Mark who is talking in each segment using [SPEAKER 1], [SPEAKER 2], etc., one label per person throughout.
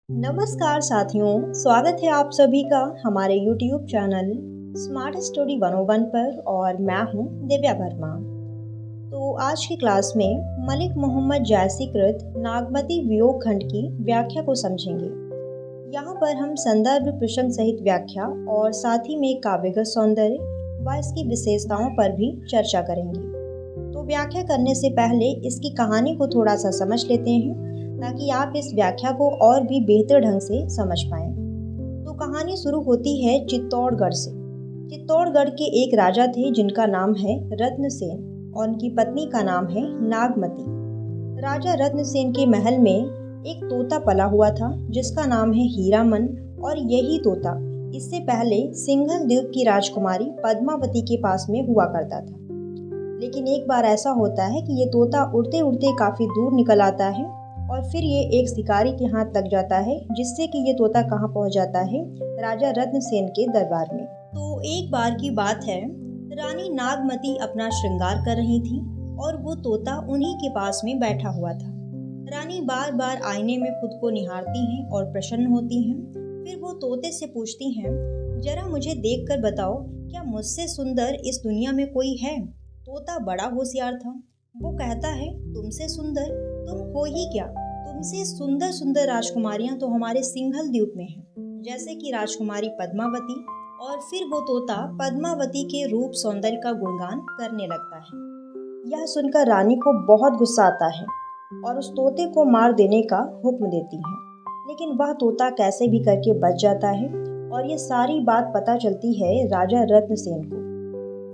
[SPEAKER 1] नमस्कार साथियों, स्वागत है आप सभी का हमारे YouTube चैनल स्मार्ट स्टोरी 101 पर और मैं हूं दिव्या वर्मा। तो आज की क्लास में मलिक मोहम्मद जायसी कृत नागमती वियोग खंड की व्याख्या को समझेंगे। यहाँ पर हम संदर्भ प्रसंग सहित व्याख्या और साथ ही में काव्यगत सौंदर्य व इसकी विशेषताओं पर भी चर्चा करेंगे। तो व्याख्या करने से पहले इसकी कहानी को थोड़ा सा समझ लेते हैं ताकि आप इस व्याख्या को और भी बेहतर ढंग से समझ पाएं। तो कहानी शुरू होती है चित्तौड़गढ़ से। चित्तौड़गढ़ के एक राजा थे जिनका नाम है रत्नसेन और उनकी पत्नी का नाम है नागमती। राजा रत्नसेन के महल में एक तोता पला हुआ था जिसका नाम है हीरामन, और यही तोता इससे पहले सिंघल द्वीप की राजकुमारी पद्मावती के पास में हुआ करता था। लेकिन एक बार ऐसा होता है कि ये तोता उड़ते उड़ते काफ़ी दूर निकल आता है और फिर ये एक शिकारी के हाथ लग जाता है, जिससे कि ये तोता कहाँ पहुँच जाता है, राजा रत्नसेन के दरबार में। तो एक बार की बात है, रानी नागमती अपना श्रृंगार कर रही थी और वो तोता उन्हीं के पास में बैठा हुआ था। रानी बार बार आईने में खुद को निहारती हैं और प्रसन्न होती हैं। फिर वो तोते से पूछती हैं, जरा मुझे देखकर बताओ, क्या मुझसे सुंदर इस दुनिया में कोई है? तोता बड़ा होशियार था। वो कहता है, तुमसे सुंदर तुम हो ही क्या, तुमसे सुंदर सुंदर राजकुमारियां तो हमारे सिंघल द्वीप में हैं, जैसे कि राजकुमारी पद्मावती। और फिर वो तोता पद्मावती के रूप सौंदर्य का गुणगान करने लगता है। यह सुनकर रानी को बहुत गुस्सा आता है और उस तोते को मार देने का हुक्म देती है। लेकिन वह तोता कैसे भी करके बच जाता है और ये सारी बात पता चलती है राजा रत्नसेन को।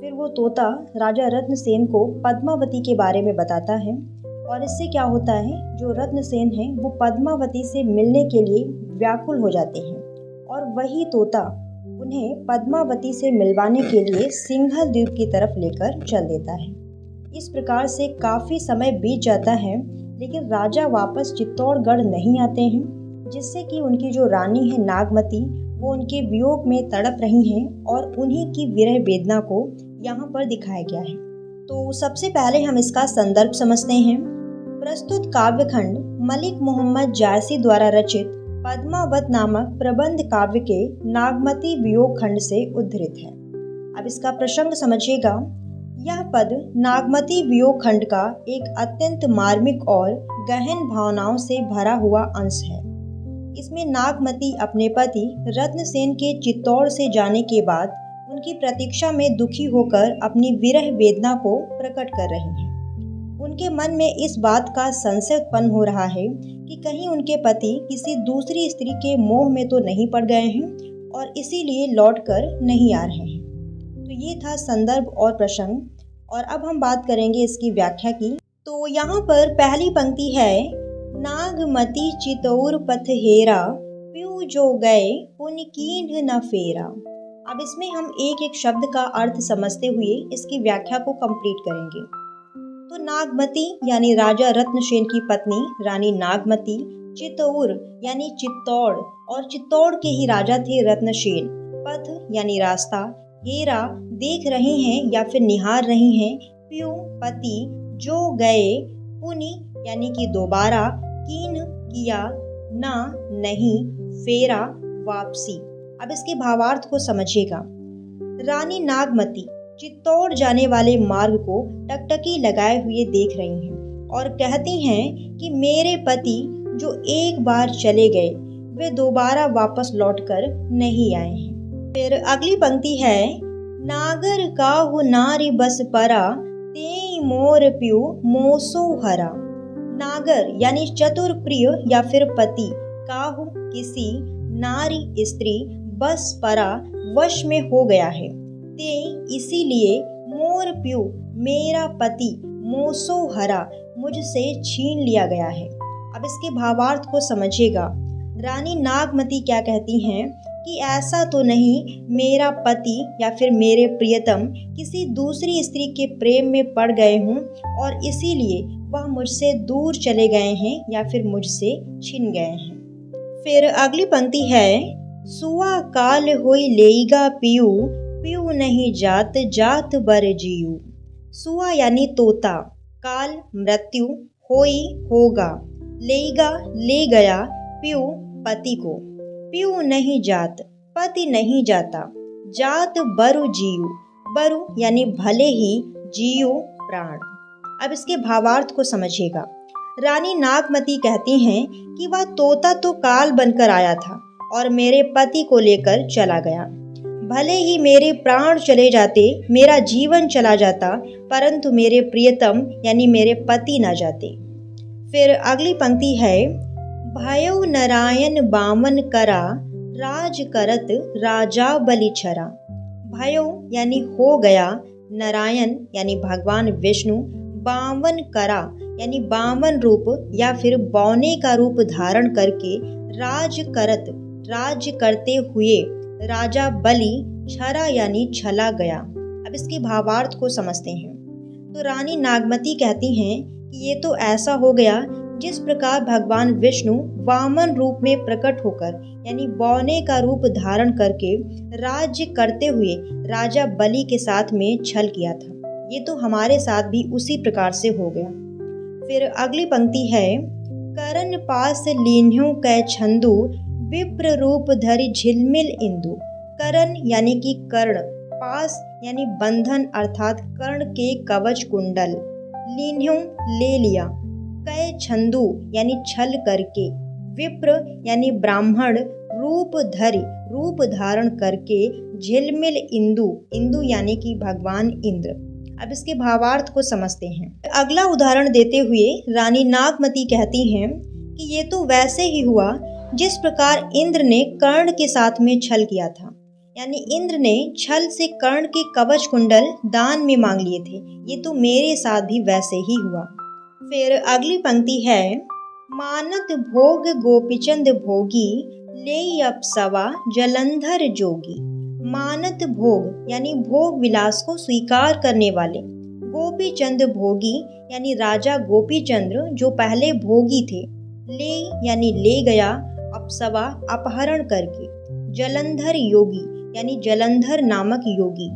[SPEAKER 1] फिर वो तोता राजा रत्नसेन को पद्मावती के बारे में बताता है और इससे क्या होता है, जो रत्नसेन है वो पद्मावती से मिलने के लिए व्याकुल हो जाते हैं और वही तोता उन्हें पद्मावती से मिलवाने के लिए सिंघल द्वीप की तरफ लेकर चल देता है। इस प्रकार से काफ़ी समय बीत जाता है, लेकिन राजा वापस चित्तौड़गढ़ नहीं आते हैं, जिससे कि उनकी जो रानी है नागमती वो उनके वियोग में तड़प रही हैं और उन्हीं की विरह वेदना को यहाँ पर दिखाया गया है। तो सबसे पहले हम इसका संदर्भ समझते हैं। प्रस्तुत काव्यखंड मलिक मोहम्मद जायसी द्वारा रचित पद्मावत नामक प्रबंध काव्य के नागमती वियोग खंड से उद्धृत है। अब इसका प्रसंग समझिएगा। यह पद नागमती वियोग खंड का एक अत्यंत मार्मिक और गहन भावनाओं से भरा हुआ अंश है। इसमें नागमती अपने पति रत्नसेन के चित्तौड़ से जाने के बाद उनकी प्रतीक्षा में दुखी होकर अपनी विरह वेदना को प्रकट कर रही हैं। उनके मन में इस बात का संशय उत्पन्न हो रहा है कि कहीं उनके पति किसी दूसरी स्त्री के मोह में तो नहीं पड़ गए हैं और इसीलिए लौटकर नहीं आ रहे हैं। तो ये था संदर्भ और प्रसंग, और अब हम बात करेंगे इसकी व्याख्या की। तो यहाँ पर पहली पंक्ति है, नागमती चितौर पथ हेरा, प्यू जो गए पुन कीन्ह न फेरा। अब इसमें हम एक एक शब्द का अर्थ समझते हुए इसकी व्याख्या को कंप्लीट करेंगे। तो नागमती यानी राजा रत्नसेन की पत्नी रानी नागमती, चितौर यानी चित्तौड़ और चित्तौड़ के ही राजा थे रत्नसेन, पथ यानी रास्ता, हेरा देख रही हैं या फिर निहार रही हैं, प्यू पति, जो गए, पुनि यानी कि दोबारा, कीन किया, ना नहीं, फेरा वापसी। अब इसके भावार्थ को समझिएगा। रानी नागमती चित्तौड़ जाने वाले मार्ग को टकटकी लगाए हुए देख रही हैं और कहती हैं कि मेरे पति जो एक बार चले गए वे दोबारा वापस लौटकर नहीं आए हैं। फिर अगली पंक्ति है, नागर काहु नारी बस परा, तेई मोर प्यू मोसो हरा। नागर यानी चतुर प्रिय या फिर पति, काहु किसी, नारी स्त्री, बस परा वश में हो गया है, ते इसीलिए, मोर प्यू मेरा पति, मोसो हरा मुझसे छीन लिया गया है। अब इसके भावार्थ को समझिएगा। रानी नागमती क्या कहती हैं कि ऐसा तो नहीं मेरा पति या फिर मेरे प्रियतम किसी दूसरी स्त्री के प्रेम में पड़ गए हों और इसीलिए वह मुझसे दूर चले गए हैं या फिर मुझसे छिन गए हैं। फिर अगली पंक्ति है, सुआ काल होई लेईगा पियू, पियू नहीं जात जात बर जीऊ। सुआ यानी तोता, काल मृत्यु, होई होगा, लेईगा ले गया, प्यू पति को। पियू नहीं जात, पति नहीं जाता, जात बरु जीव, बरु यानी भले ही, जियो प्राण। अब इसके भावार्थ को समझिएगा। रानी नागमती कहती हैं कि वह तोता तो काल बनकर आया था और मेरे पति को लेकर चला गया। भले ही मेरे प्राण चले जाते, मेरा जीवन चला जाता, परंतु मेरे प्रियतम यानी मेरे पति न जाते। फिर अगली पंक्ति है, भयो नारायण बामन करा, राज करत राजा बलि छरा। भयो यानी हो गया, नारायण यानी भगवान विष्णु, बामन करा यानी बामन रूप या फिर बौने का रूप धारण करके, राज करत राज्य करते हुए, राजा बलि छरा यानी छला गया। अब इसके भावार्थ को समझते हैं। तो रानी नागमती कहती हैं कि ये तो ऐसा हो गया जिस प्रकार भगवान विष्णु वामन रूप में प्रकट होकर यानी बौने का रूप धारण करके राज्य करते हुए राजा बलि के साथ में छल किया था, ये तो हमारे साथ भी उसी प्रकार से हो गया। फिर अगली पंक्ति है, करण पास लीन्ह्यों कै छंदु, विप्र रूप धरि झिलमिल इंदु। करण यानी कि कर्ण, पास यानी बंधन अर्थात कर्ण के कवच कुंडल, लीन्ह्यों ले लिया, कै छंदु यानी छल करके, विप्र यानी ब्राह्मण, रूप धरि रूप धारण करके, झिलमिल इंदु, इंदु यानी कि भगवान इंद्र। अब इसके भावार्थ को समझते हैं। अगला उदाहरण देते हुए रानी नागमती कहती हैं कि ये तो वैसे ही हुआ जिस प्रकार इंद्र ने कर्ण के साथ में छल किया था, यानी इंद्र ने छल से कर्ण के कवच कुंडल दान में मांग लिए थे, ये तो मेरे साथ भी वैसे ही हुआ। फिर अगली पंक्ति है, मानत भोग गोपीचंद भोगी, ले अप्सवा जलंधर जोगी। मानत भोग यानी भोग विलास को स्वीकार करने वाले, गोपीचंद भोगी यानी राजा गोपीचंद्र जो पहले भोगी थे, ले यानी ले गया, अप्सवा अपहरण करके, जलंधर योगी यानी जलंधर नामक योगी।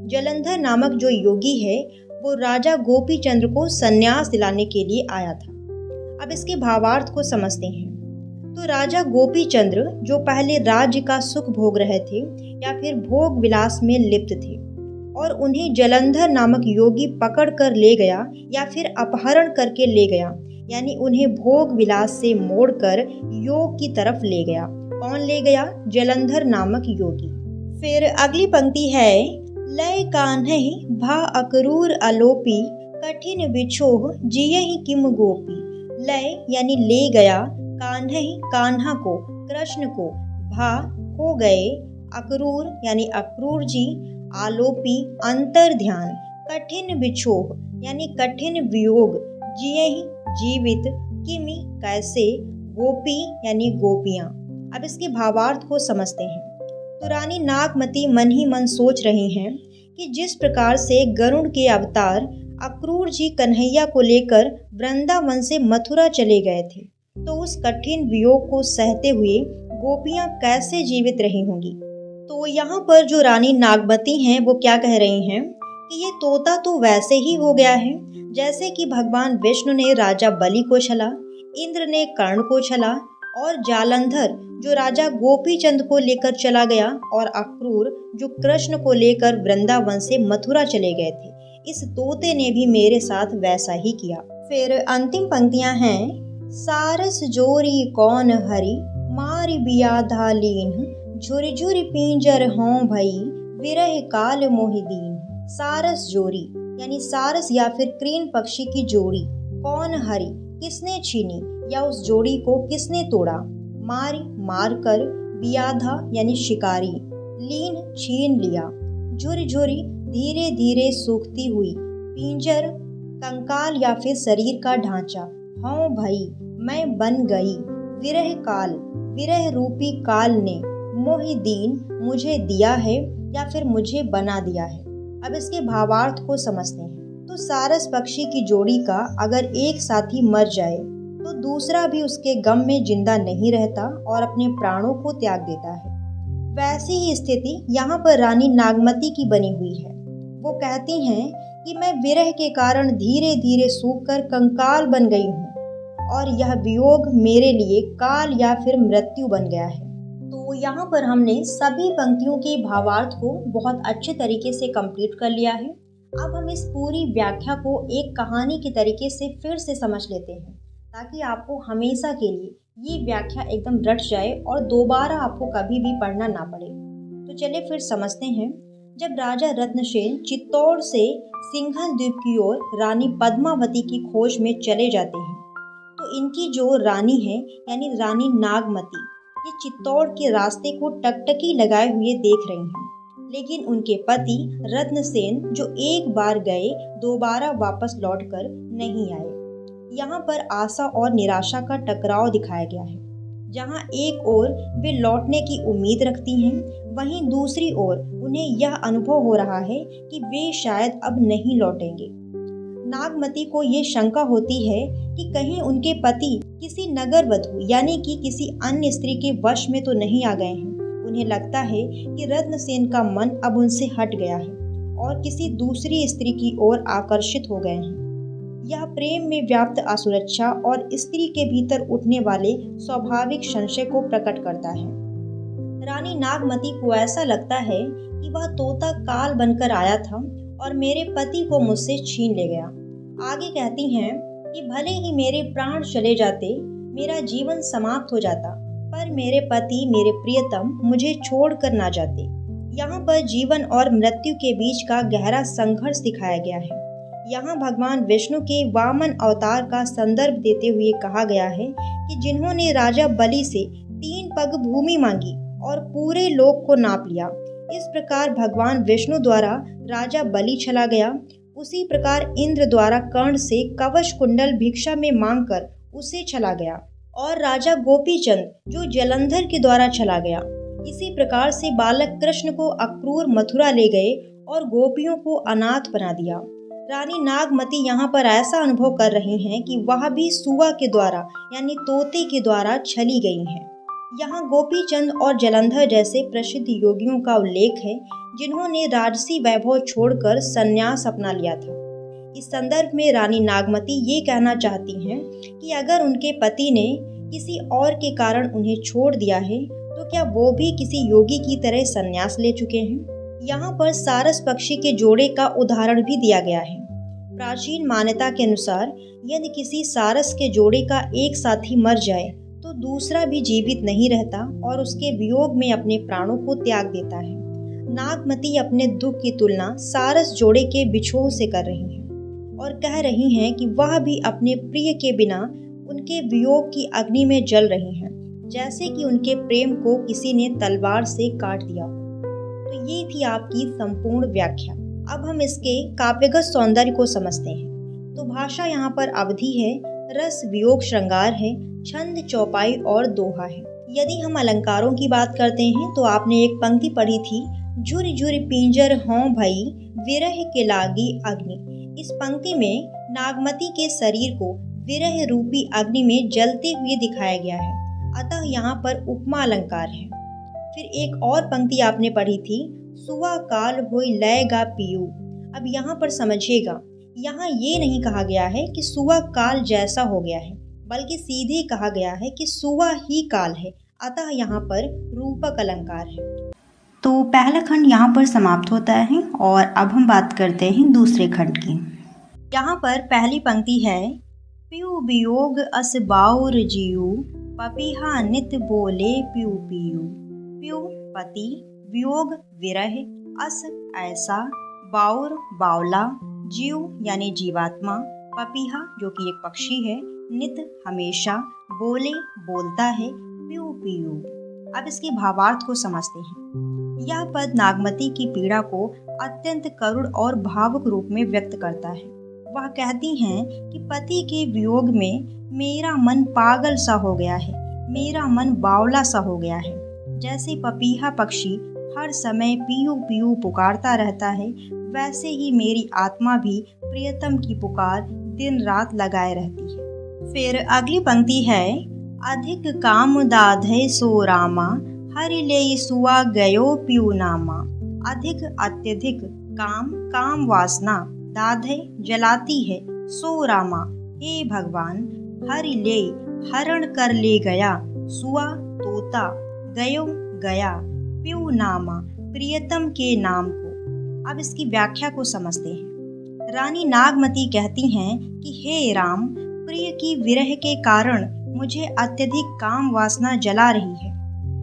[SPEAKER 1] जलंधर नामक जो योगी है वो राजा गोपीचंद्र को संन्यास दिलाने के लिए आया था। अब इसके भावार्थ को समझते हैं। तो राजा गोपीचंद्र जो पहले राज्य का सुख भोग रहे थे या फिर भोग विलास में लिप्त थे और उन्हें जलंधर नामक योगी पकड़ कर ले गया या फिर अपहरण करके ले गया, यानी उन्हें भोग विलास से मोड़कर योग की तरफ ले गया। कौन ले गया? जलंधर नामक योगी। फिर अगली पंक्ति है, लय कान्है भा अकरूर अलोपी, कठिन विछोह जियहि किम गोपी। लय यानी ले गया, कान्है कान्हा को, कृष्ण को, भा हो गए, अकरूर यानी अक्रूर जी, आलोपी अंतर ध्यान, कठिन विछोह यानी कठिन वियोग, जियहि जीवित, किमि कैसे, गोपी यानी गोपियां। अब इसके भावार्थ को समझते हैं। तो रानी नागमती मन ही मन सोच रही हैं कि जिस प्रकार से गरुड़ के अवतार अक्रूर जी कन्हैया को लेकर वृंदावन से मथुरा चले गए थे, तो उस कठिन वियोग को सहते हुए गोपियां कैसे जीवित रही होंगी। तो यहाँ पर जो रानी नागमती हैं वो क्या कह रही हैं कि ये तोता तो वैसे ही हो गया है जैसे कि भगवान विष्णु ने राजा बलि को छला, इंद्र ने कर्ण को छला और जालंधर जो राजा गोपीचंद को लेकर चला गया और अक्रूर जो कृष्ण को लेकर वृंदावन से मथुरा चले गए थे, इस तोते ने भी मेरे साथ वैसा ही किया। फिर अंतिम पंक्तियां हैं, सारस जोरी कौन हरि, मारी बियाधा लीन, झुरि झुरि पींजर हों भई, विरह काल मोहिदीन। सारस जोड़ी यानी सारस या फिर क्रीन पक्षी की जोड़ी, कौन हरि किसने छीनी या उस जोड़ी को किसने तोड़ा, मारी मार कर, बियाधा यानी शिकारी, लीन छीन लिया, झुरि झुरि धीरे धीरे सूखती हुई, पींजर कंकाल या फिर शरीर का ढांचा, हाँ भाई मैं बन गई, विरह काल विरह रूपी काल ने, मोहिदीन मुझे दिया है या फिर मुझे बना दिया है। अब इसके भावार्थ को समझते हैं। तो सारस पक्षी की जोड़ी का अगर एक साथी मर जाए तो दूसरा भी उसके गम में जिंदा नहीं रहता और अपने प्राणों को त्याग देता है। वैसी ही स्थिति यहाँ पर रानी नागमती की बनी हुई है। वो कहती हैं कि मैं विरह के कारण धीरे धीरे सूख कर कंकाल बन गई हूँ और यह वियोग मेरे लिए काल या फिर मृत्यु बन गया है। तो यहाँ पर हमने सभी पंक्तियों के भावार्थ को बहुत अच्छे तरीके से कंप्लीट कर लिया है। अब हम इस पूरी व्याख्या को एक कहानी के तरीके से फिर से समझ लेते हैं, ताकि आपको हमेशा के लिए ये व्याख्या एकदम रट जाए और दोबारा आपको कभी भी पढ़ना ना पड़े। तो चलिए फिर समझते हैं। जब राजा रत्नसेन चित्तौड़ से सिंघल द्वीप की ओर रानी पद्मावती की खोज में चले जाते हैं, तो इनकी जो रानी है यानी रानी नागमती, ये चित्तौड़ के रास्ते को टकटकी लगाए हुए देख रही हैं, लेकिन उनके पति रत्नसेन जो एक बार गए दोबारा वापस लौटकर नहीं आए। यहाँ पर आशा और निराशा का टकराव दिखाया गया है। जहाँ एक ओर वे लौटने की उम्मीद रखती हैं, वहीं दूसरी ओर उन्हें यह अनुभव हो रहा है कि वे शायद अब नहीं लौटेंगे। नागमती को ये शंका होती है कि कहीं उनके पति किसी नगरवधु यानी कि किसी अन्य स्त्री के वश में तो नहीं आ गए हैं। उन्हें लगता है कि रत्नसेन का मन अब उनसे हट गया है और किसी दूसरी स्त्री की ओर आकर्षित हो गए हैं। यह प्रेम में व्याप्त असुरक्षा और स्त्री के भीतर उठने वाले स्वाभाविक संशय को प्रकट करता है। रानी नागमती को ऐसा लगता है कि वह तोता काल बनकर आया था और मेरे पति को मुझसे छीन ले गया। आगे कहती हैं कि भले ही मेरे प्राण चले जाते, मेरा जीवन समाप्त हो जाता, पर मेरे पति मेरे प्रियतम मुझे छोड़कर ना जाते। यहाँ पर जीवन और मृत्यु के बीच का गहरा संघर्ष दिखाया गया है। यहाँ भगवान विष्णु के वामन अवतार का संदर्भ देते हुए कहा गया है कि जिन्होंने राजा बलि से 3 पग भूमि मांगी और पूरे लोक को नाप लिया, इस प्रकार भगवान विष्णु द्वारा राजा बलि चला गया। उसी प्रकार इंद्र द्वारा कर्ण से कवच कुंडल भिक्षा में मांगकर उसे चला गया और राजा गोपीचंद जो जलंधर के द्वारा चला गया। इसी प्रकार से बालक कृष्ण को अक्रूर मथुरा ले गए और गोपियों को अनाथ बना दिया। रानी नागमती यहाँ पर ऐसा अनुभव कर रही हैं कि वह भी सुआ के द्वारा यानी तोते के द्वारा छली गई हैं। यहाँ गोपीचंद और जलंधर जैसे प्रसिद्ध योगियों का उल्लेख है, जिन्होंने राजसी वैभव छोड़कर संन्यास अपना लिया था। इस संदर्भ में रानी नागमती ये कहना चाहती हैं कि अगर उनके पति ने किसी और के कारण उन्हें छोड़ दिया है, तो क्या वो भी किसी योगी की तरह संन्यास ले चुके हैं। यहाँ पर सारस पक्षी के जोड़े का उदाहरण भी दिया गया है। प्राचीन मान्यता के अनुसार यदि किसी सारस के जोड़े का एक साथी मर जाए तो दूसरा भी जीवित नहीं रहता और उसके वियोग में अपने प्राणों को त्याग देता है। नागमती अपने दुख की तुलना सारस जोड़े के बिछोह से कर रही हैं और कह रही हैं कि वह भी अपने प्रिय के बिना उनके वियोग की अग्नि में जल रही हैं, जैसे कि उनके प्रेम को किसी ने तलवार से काट दिया। तो ये थी आपकी संपूर्ण व्याख्या। अब हम इसके काव्यगत सौंदर्य को समझते हैं। तो भाषा यहाँ पर अवधि है, रस वियोग श्रृंगार है, छंद चौपाई और दोहा है। यदि हम अलंकारों की बात करते हैं तो आपने एक पंक्ति पढ़ी थी, झुर झुर पिंजर हों भई विरह के लागी अग्नि। इस पंक्ति में नागमती के शरीर को विरह रूपी अग्नि में जलते हुए दिखाया गया है, अतः यहाँ पर उपमा अलंकार है। फिर एक और पंक्ति आपने पढ़ी थी, सुआ काल होई लयगा पियू। अब यहाँ पर समझिएगा, यहाँ ये नहीं कहा गया है कि सुआ काल जैसा हो गया है, बल्कि सीधे कहा गया है कि सुआ ही काल है, अतः यहाँ पर रूपक अलंकार है। तो पहला खंड यहाँ पर समाप्त होता है और अब हम बात करते हैं दूसरे खंड की। यहाँ पर पहली पंक्ति है, पियू वियोग अस बाउर जीऊ, पपीहा नित बोले पियू पियू। पियू पति, वियोग विरह, अस ऐसा, बाउर बावला, जीव यानी जीवात्मा, पपीहा जो कि एक पक्षी है, नित हमेशा, बोले बोलता है, पियू पियू। अब इसके भावार्थ को समझते हैं। यह पद नागमती की पीड़ा को अत्यंत करुण और भावुक रूप में व्यक्त करता है। वह कहती हैं कि पति के वियोग में मेरा मन पागल सा हो गया है, मेरा मन बावला सा हो गया है। जैसे पपीहा पक्षी हर समय पीयू पीयू पुकारता रहता है, वैसे ही मेरी आत्मा भी प्रियतम की पुकार दिन रात लगाए रहती है। फिर अगली पंक्ति है, अधिक काम दाधे सो रामा, हरि ले सुआ गयो पियू नामा। अधिक अत्यधिक काम, काम वासना, दाधे जलाती है, सो रामा हे भगवान, हरि ले हरण कर ले गया, सुआ तोता गयो गया, प्यू नामा प्रियतम के नाम को। अब इसकी व्याख्या को समझते हैं। रानी नागमती कहती हैं कि हे राम, प्रिय की विरह के कारण मुझे अत्यधिक काम वासना जला रही है।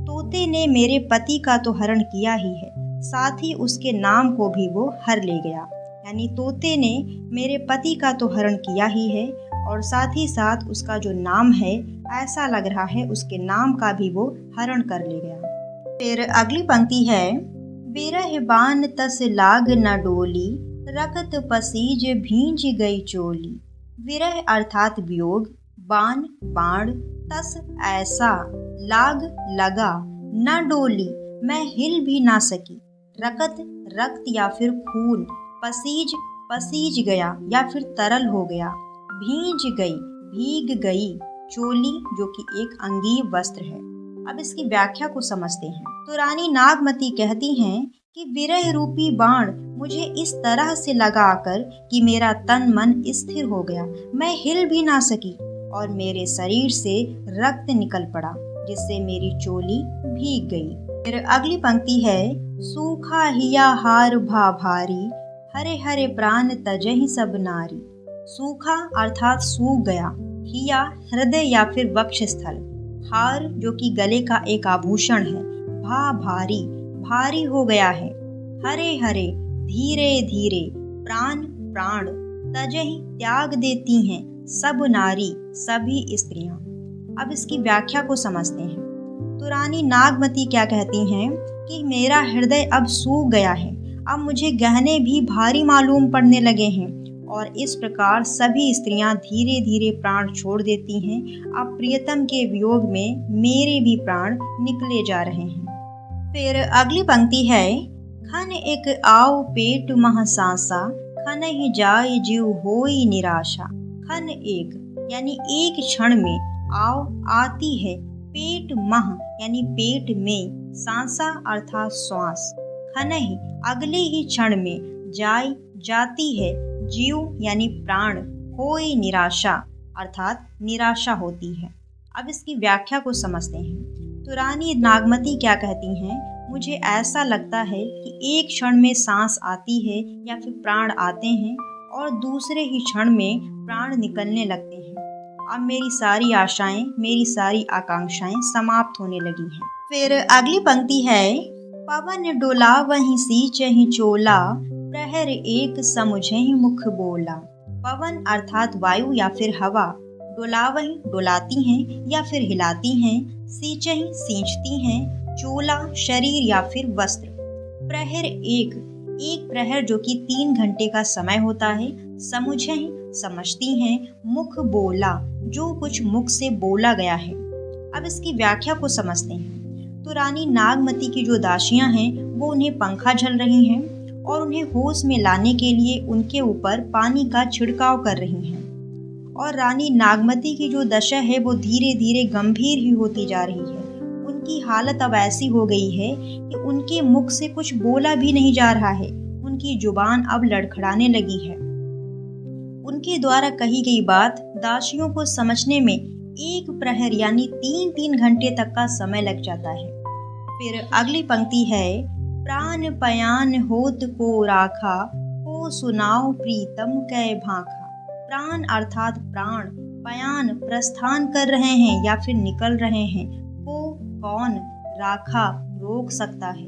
[SPEAKER 1] तोते ने मेरे पति का तो हरण किया ही है, साथ ही उसके नाम को भी वो हर ले गया। यानी तोते ने मेरे पति का तो हरण किया ही है और साथ ही साथ उसका जो नाम है, ऐसा लग रहा है उसके नाम का भी वो हरण कर ले गया। फिर अगली पंक्ति है, विरह बान तस लाग न डोली, रखत पसीज भींज गई चोली। विरह अर्थात वियोग, बाण बाण, तस ऐसा, लाग लगा, न डोली मैं हिल भी ना सकी, रकत रक्त या फिर खून, पसीज पसीज गया या फिर तरल हो गया, भींज गई भीग गई, चोली जो कि एक अंगीय वस्त्र है। अब इसकी व्याख्या को समझते हैं। तो रानी नागमती कहती हैं कि विरह रूपी बाण मुझे इस तरह से लगाकर कि मेरा तन मन स्थिर हो गया, मैं हिल भी ना सकी और मेरे शरीर से रक्त निकल पड़ा, जिससे मेरी चोली भीग गई। फिर अगली पंक्ति है, सूखा हिया हार भा भारी, हरे हरे प्राण तजहि सब नारी। सूखा अर्थात सूख गया, हिया हृदय या फिर वक्षस्थल, हार जो कि गले का एक आभूषण है, भा भारी भारी हो गया है, हरे हरे धीरे धीरे, प्राण प्राण, तजहि त्याग देती हैं, सब नारी सभी स्त्रियां। अब इसकी व्याख्या को समझते हैं। तो रानी नागमती क्या कहती हैं कि मेरा हृदय अब सूख गया है, अब मुझे गहने भी भारी मालूम पड़ने लगे हैं और इस प्रकार सभी स्त्रियां धीरे धीरे प्राण छोड़ देती हैं। अब प्रियतम के वियोग में मेरे भी प्राण निकले जा रहे हैं। फिर अगली पंक्ति है, खन एक आओ पेट मह सांसा, खन ही जाय जीव होई निराशा। खन एक यानी एक क्षण में, आओ आती है, पेट मह यानी पेट में, सांसा अर्थात श्वास, खन ही अगले ही क्षण में, जाय जाती है, जीव यानी प्राण, होई निराशा अर्थात निराशा होती है। अब इसकी व्याख्या को समझते हैं। तो रानी नागमती क्या कहती हैं, मुझे ऐसा लगता है कि एक क्षण में सांस आती है या फिर प्राण आते हैं और दूसरे ही क्षण में प्राण निकलने लगते हैं। अब मेरी सारी आशाएं, मेरी सारी आकांक्षाएं समाप्त होने लगी हैं। फिर अगली पंक्ति है, पवन डोला वहीं सींचहि चोला, प्रहर एक समुझहि मुख बोला। पवन अर्थात वायु या फिर हवा, डोलावहि डोलाती हैं या फिर हिलाती हैं, सींचहि सींचती हैं, चोला शरीर या फिर वस्त्र, प्रहर एक प्रहर जो कि 3 घंटे का समय होता है, समुझहि समझती हैं, मुख बोला जो कुछ मुख से बोला गया है। अब इसकी व्याख्या को समझते हैं। तो रानी नागमती की जो दासियां हैं वो उन्हें पंखा झल रही हैं और उन्हें होश में लाने के लिए उनके ऊपर पानी का छिड़काव कर रही हैं। और रानी नागमती की जो दशा है वो धीरे धीरे गंभीर ही होती जा रही है। उनकी हालत अब ऐसी हो गई है कि उनके मुख से कुछ बोला भी नहीं जा रहा है, उनकी जुबान अब लड़खड़ाने लगी है। उनके द्वारा कही गई बात दासियों को समझने में 1 प्रहर यानी 3 घंटे तक का समय लग जाता है। फिर अगली पंक्ति है, प्राण पयान होत को राखा, को सुनाओ प्रीतम कै भाखा। प्राण अर्थात प्राण, पयान प्रस्थान कर रहे हैं या फिर निकल रहे हैं, को कौन, राखा रोक सकता है,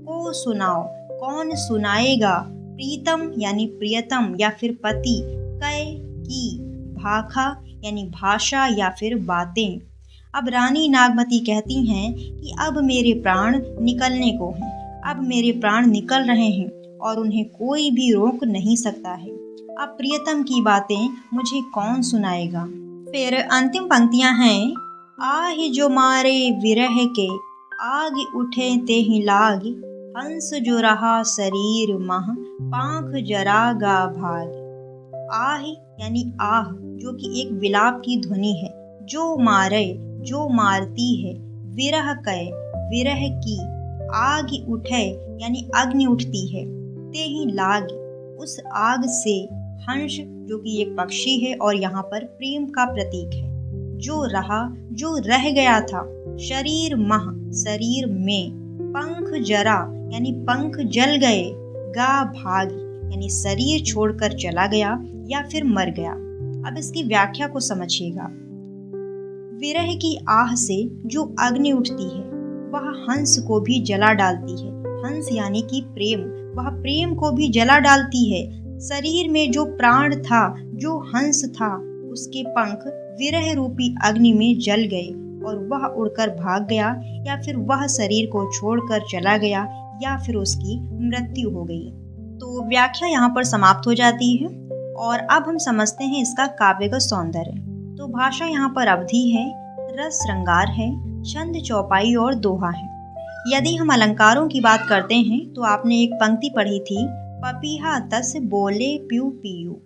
[SPEAKER 1] को सुनाओ कौन सुनाएगा, प्रीतम यानी प्रियतम या फिर पति, कै की, भाखा यानी भाषा या फिर बातें। अब रानी नागमती कहती हैं कि अब मेरे प्राण निकलने को हैं, अब मेरे प्राण निकल रहे हैं और उन्हें कोई भी रोक नहीं सकता है। अब प्रियतम की बातें मुझे कौन सुनाएगा। फिर अंतिम पंक्तियां हैं, आहि जो मारे विरह के, आग उठे ते ही लाग, हंस जो रहा शरीर मह, पांख जरागा भाग। आह यानी आह जो कि एक विलाप की ध्वनि है, जो मारे जो मारती है, विरह कै विरह की, आग उठे यानी अग्नि उठती है, ते ही लाग उस आग से, हंस जो कि एक पक्षी है और यहाँ पर प्रेम का प्रतीक है, जो रहा, जो रह गया था, शरीर मह, शरीर में, पंख जरा यानी पंख जल गए, गा भाग यानी शरीर छोड़कर चला गया या फिर मर गया। अब इसकी व्याख्या को समझिएगा। विरह की आह से जो अग्नि उठती है वह हंस को भी जला डालती है। हंस यानी कि प्रेम, वह प्रेम को भी जला डालती है। शरीर में जो प्राण था, जो हंस था, उसके पंख विरह रूपी अग्नि में जल गए और वह उड़कर भाग गया या फिर वह शरीर को छोड़कर चला गया या फिर उसकी मृत्यु हो गई। तो व्याख्या यहाँ पर समाप्त हो जाती है और अब हम समझते हैं इसका काव्यगत सौंदर्य। तो भाषा यहाँ पर अवधि है, रस श्रृंगार है, छंद चौपाई और दोहा है। यदि हम अलंकारों की बात करते हैं तो आपने एक पंक्ति पढ़ी थी, पपीहा तस बोले प्यू पियू।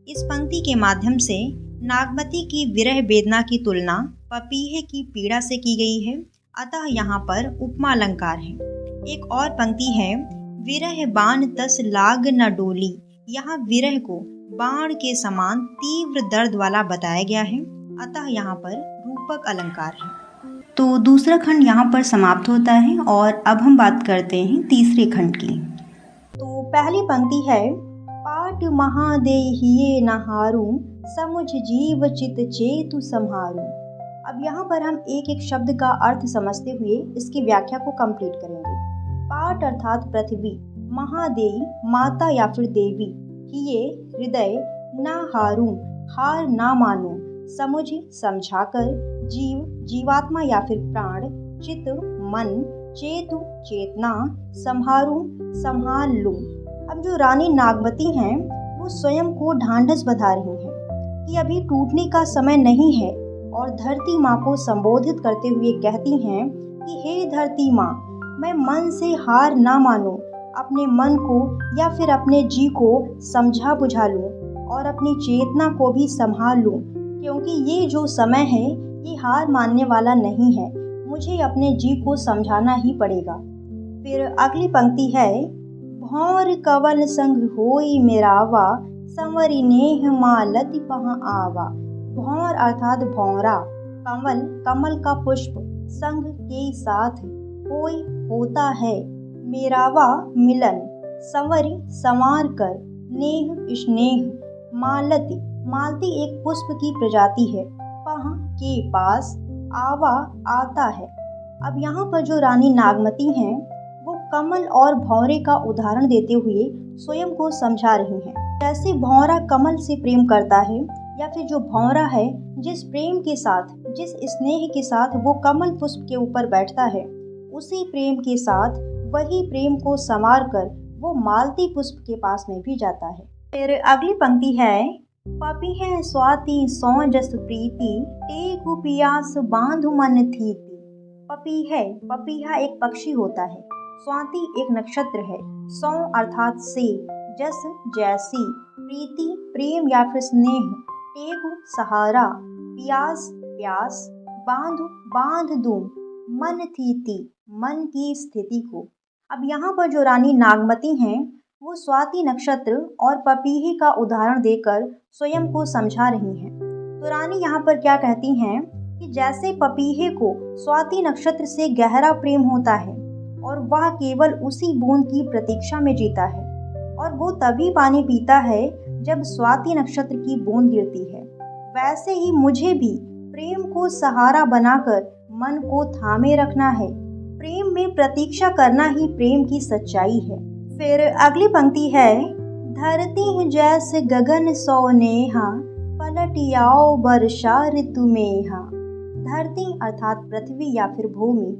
[SPEAKER 1] इस पंक्ति के माध्यम से नागमती की विरह वेदना की तुलना पपीहे की पीड़ा से की गई है, अतः यहाँ पर उपमा अलंकार है। एक और पंक्ति है, विरह बाण तस लाग न डोली। यहाँ विरह को बाण के समान तीव्र दर्द वाला बताया गया है, अतः यहाँ पर रूपक अलंकार है। तो दूसरा खंड यहाँ पर समाप्त होता है और अब हम बात करते हैं तीसरे खंड की। तो पहली पंक्ति है, पाट महादेहिये नहारू, समुझ जीव चित चेतु संहारू। अब यहाँ पर हम एक एक शब्द का अर्थ समझते हुए इसकी व्याख्या को कंप्लीट करेंगे। पाट अर्थात पृथ्वी, महादेई माता या फिर देवी, हिये हृदय, ना हारू हार ना मानो, समुझ समझाकर, जीव जीवात्मा या फिर प्राण, चित मन, चेतु चेतना, संहारू संभाल लूं। अब जो रानी नागमती हैं वो स्वयं को ढांढस बंधा रही हैं कि अभी टूटने का समय नहीं है और धरती माँ को संबोधित करते हुए कहती हैं कि हे धरती माँ, मैं मन से हार ना मानूं, अपने मन को या फिर अपने जी को समझा बुझा लूं और अपनी चेतना को भी संभाल लूं, क्योंकि ये जो समय है ये हार मानने वाला नहीं है, मुझे अपने जी को समझाना ही पड़ेगा। फिर अगली पंक्ति है, भौर कवल संग होई मेरावा, संवरी नेह मालति पहाँ आवा। भौर अर्थात भौरा, कमल कमल का पुष्प, संग के साथ, कोई होता है, मेरावा मिलन, संवरी संवार कर, नेह स्नेह, मालती मालती एक पुष्प की प्रजाति है, पहाँ के पास, आवा आता है। अब यहाँ पर जो रानी नागमती हैं वो कमल और भौरे का उदाहरण देते हुए स्वयं को समझा रही हैं। जैसे भौरा कमल से प्रेम करता है या फिर जो भौरा है जिस प्रेम के साथ, जिस स्नेह के साथ वो कमल पुष्प के ऊपर बैठता है, उसी प्रेम के साथ वही प्रेम को संवार कर वो मालती पुष्प के पास में भी जाता है। फिर अगली पंक्ति है, पपीहे स्वाति सौ जस प्रीति, टेकु पियास बांधु मन थीति। पपीहा एक पक्षी होता है, स्वाति एक नक्षत्र है, सौ अर्थात से, जस जैसी, प्रीति प्रेम या फिर स्नेह, टेकु सहारा, पियास प्यास, बांधु बांध दूं, मन थीति मन की स्थिति को। अब यहाँ पर जो रानी नागमती हैं वो स्वाति नक्षत्र और पपीहे का उदाहरण देकर स्वयं को समझा रही हैं। तो रानी यहाँ पर क्या कहती हैं कि जैसे पपीहे को स्वाति नक्षत्र से गहरा प्रेम होता है और वह केवल उसी बूंद की प्रतीक्षा में जीता है और वो तभी पानी पीता है जब स्वाति नक्षत्र की बूंद गिरती है, वैसे ही मुझे भी प्रेम को सहारा बनाकर मन को थामे रखना है। प्रेम में प्रतीक्षा करना ही प्रेम की सच्चाई है। फिर अगली पंक्ति है, धरती जैसे गगन सो नेहा, पलटियाओ वर्षा ऋतु मेहा। धरती अर्थात पृथ्वी या फिर भूमि,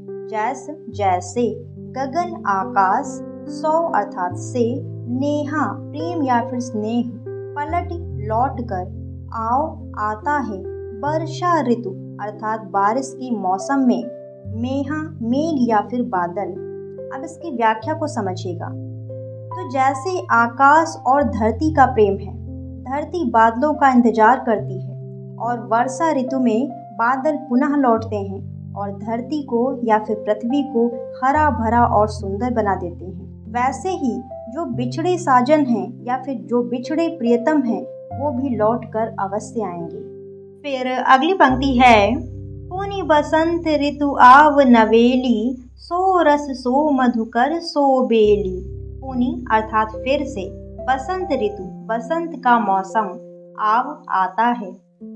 [SPEAKER 1] जैसे, गगन आकाश, सौ अर्थात से, नेहा प्रेम या फिर स्नेह, पलट लौट कर, आओ आता है, वर्षा ऋतु अर्थात बारिश की मौसम में, मेहा मेघ या फिर बादल। अब इसकी व्याख्या को समझिएगा। तो जैसे आकाश और धरती का प्रेम है, धरती बादलों का इंतजार करती है और वर्षा ऋतु में बादल पुनः लौटते हैं और धरती को या फिर पृथ्वी को हरा भरा और सुंदर बना देते हैं, वैसे ही जो बिछड़े साजन हैं या फिर जो बिछड़े प्रियतम हैं वो भी लौट कर अवश्य आएंगे। फिर अगली पंक्ति है, पुनि बसंत ऋतु आव नवेली, सो रस सो मधुकर सो बेली। पुनि अर्थात फिर से, बसंत ऋतु बसंत का मौसम, आव आता है,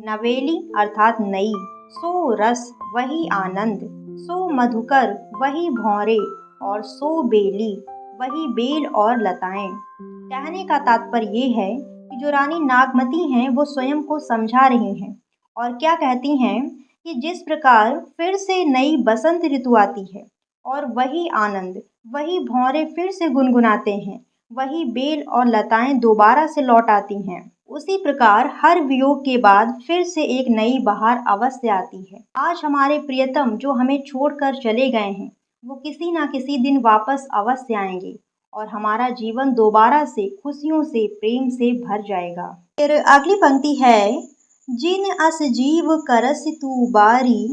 [SPEAKER 1] नवेली अर्थात नई, सो रस वही आनंद, सो मधुकर वही भौरे, और सो बेली वही बेल और लताएं। कहने का तात्पर्य ये है कि जो रानी नागमती हैं वो स्वयं को समझा रही हैं और क्या कहती हैं कि जिस प्रकार फिर से नई बसंत ऋतु आती है और वही आनंद, वही भौरे फिर से गुनगुनाते हैं, वही बेल और लताएं दोबारा से लौट आती हैं, उसी प्रकार हर वियोग के बाद फिर से एक नई बहार अवश्य आती है। आज हमारे प्रियतम जो हमें छोड़कर चले गए हैं वो किसी ना किसी दिन वापस अवश्य आएंगे और हमारा जीवन दोबारा से खुशियों से प्रेम से भर जाएगा। फिर अगली पंक्ति है, जिन अस जीव करस तू बारी,